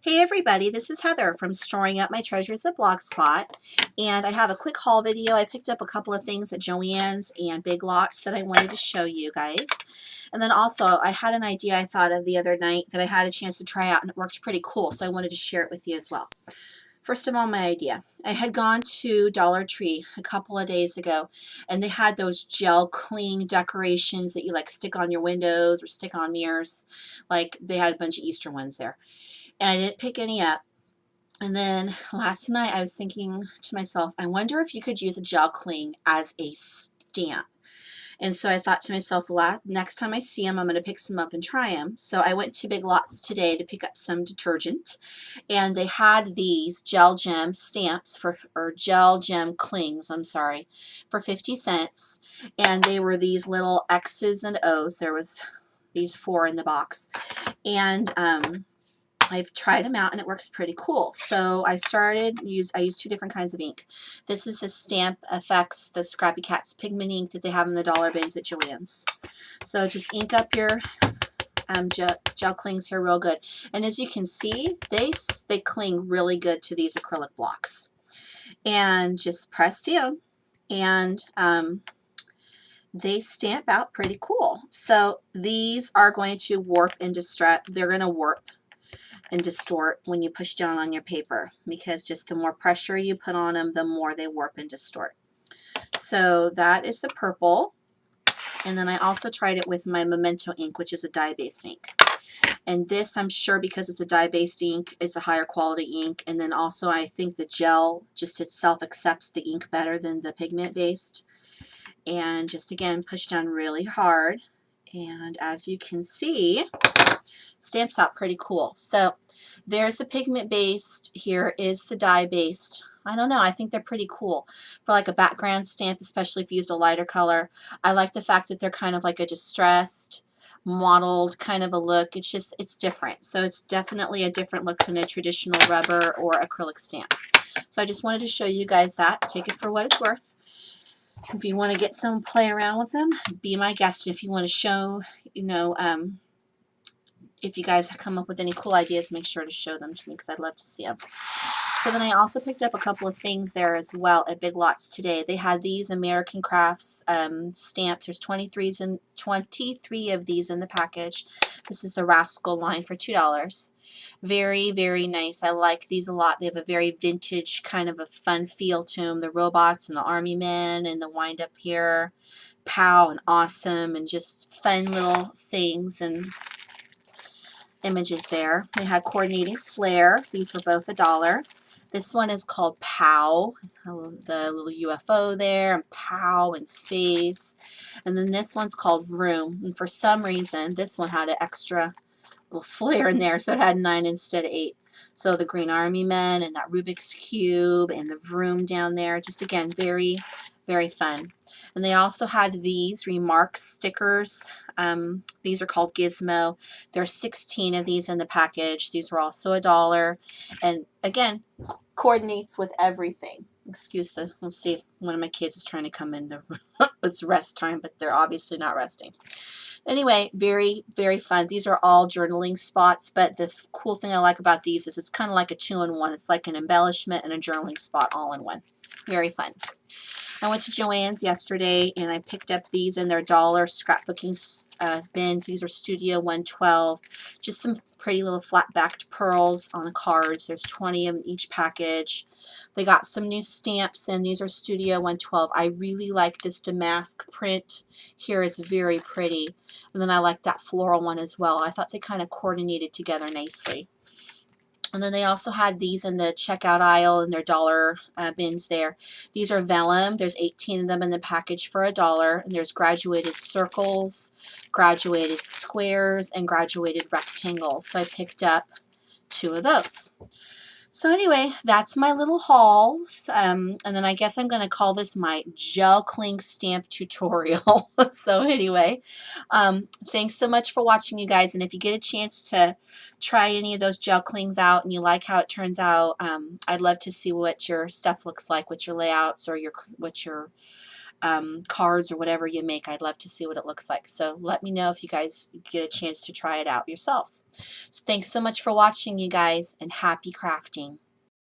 Hey everybody, this is Heather from Storing Up My Treasures at Blogspot, and I have a quick haul video. I picked up a couple of things at Joann's and Big Lots that I wanted to show you guys. And then also I had an idea I thought of the other night that I had a chance to try out and it worked pretty cool, so I wanted to share it with you as well. First of all, my idea. I had gone to Dollar Tree a couple of days ago and they had those gel cling decorations that you like stick on your windows or stick on mirrors. Like they had a bunch of Easter ones there. And I didn't pick any up. And then last night I was thinking to myself, I wonder if you could use a gel cling as a stamp. And so I thought to myself, next time I see them, I'm going to pick some up and try them. So I went to Big Lots today to pick up some detergent. And they had these gel gem stamps or gel gem clings, I'm sorry, for 50 cents. And they were these little X's and O's. There was these 4 in the box. And I've tried them out and it works pretty cool. So I used 2 different kinds of ink. This is the Stamp FX, the Scrappy Cats pigment ink that they have in the dollar bins at Joann's. So just ink up your gel clings here real good. And as you can see, they cling really good to these acrylic blocks. And just press down and they stamp out pretty cool. So these are going to warp and distort. They're going to warp and distort when you push down on your paper, because just the more pressure you put on them, the more they warp and distort. So that is the purple. And then I also tried it with my Memento ink, which is a dye-based ink. And this, I'm sure, because it's a dye-based ink, it's a higher quality ink. And then also I think the gel just itself accepts the ink better than the pigment-based. And just again, push down really hard. And as you can see, stamps out pretty cool. So there's the pigment based, here is the dye based. I don't know, I think they're pretty cool for like a background stamp, especially if you used a lighter color. I like the fact that they're kind of like a distressed, mottled kind of a look. It's different. So it's definitely a different look than a traditional rubber or acrylic stamp. So I just wanted to show you guys that. Take it for what it's worth. If you want to get some play around with them, be my guest. If you want to show, if you guys come up with any cool ideas, make sure to show them to me because I'd love to see them. So then I also picked up a couple of things there as well at Big Lots today. They had these American Crafts stamps. There's 23 of these in the package. This is the Rascal line for $2. Very, very nice. I like these a lot. They have a very vintage kind of a fun feel to them. The robots and the army men and the wind up here. Pow and awesome and just fun little sayings and images there. They had coordinating flair. These were both $1. This one is called Pow, the little UFO there, and Pow and space. And then this one's called Room. And for some reason, this one had an extra little flair in there, so it had 9 instead of 8. So the Green Army Men and that Rubik's Cube and the room down there, just again, very, very fun. And they also had these Remarks stickers. These are called Gizmo. There's 16 of these in the package. These were also $1. And again, coordinates with everything. We'll see if one of my kids is trying to come in. It's rest time, but they're obviously not resting. Anyway, very, very fun. These are all journaling spots, but the cool thing I like about these is it's kind of like a 2-in-1. It's like an embellishment and a journaling spot all in one. Very fun. I went to Joann's yesterday and I picked up these in their dollar scrapbooking bins. These are Studio 112. Just some pretty little flat-backed pearls on the cards. There's 20 of them in each package. They got some new stamps and these are Studio 112. I really like this damask print. Here is very pretty. And then I like that floral one as well. I thought they kind of coordinated together nicely. And then they also had these in the checkout aisle in their dollar bins there. These are vellum. There's 18 of them in the package for $1. And there's graduated circles, graduated squares, and graduated rectangles. So I picked up 2 of those. So anyway, that's my little hauls. And then I guess I'm going to call this my gel cling stamp tutorial. So anyway, thanks so much for watching, you guys. And if you get a chance to try any of those gel clings out and you like how it turns out, I'd love to see what your stuff looks like, what your layouts or what your cards or whatever you make. I'd love to see what it looks like. So let me know if you guys get a chance to try it out yourselves. So thanks so much for watching, you guys, and happy crafting.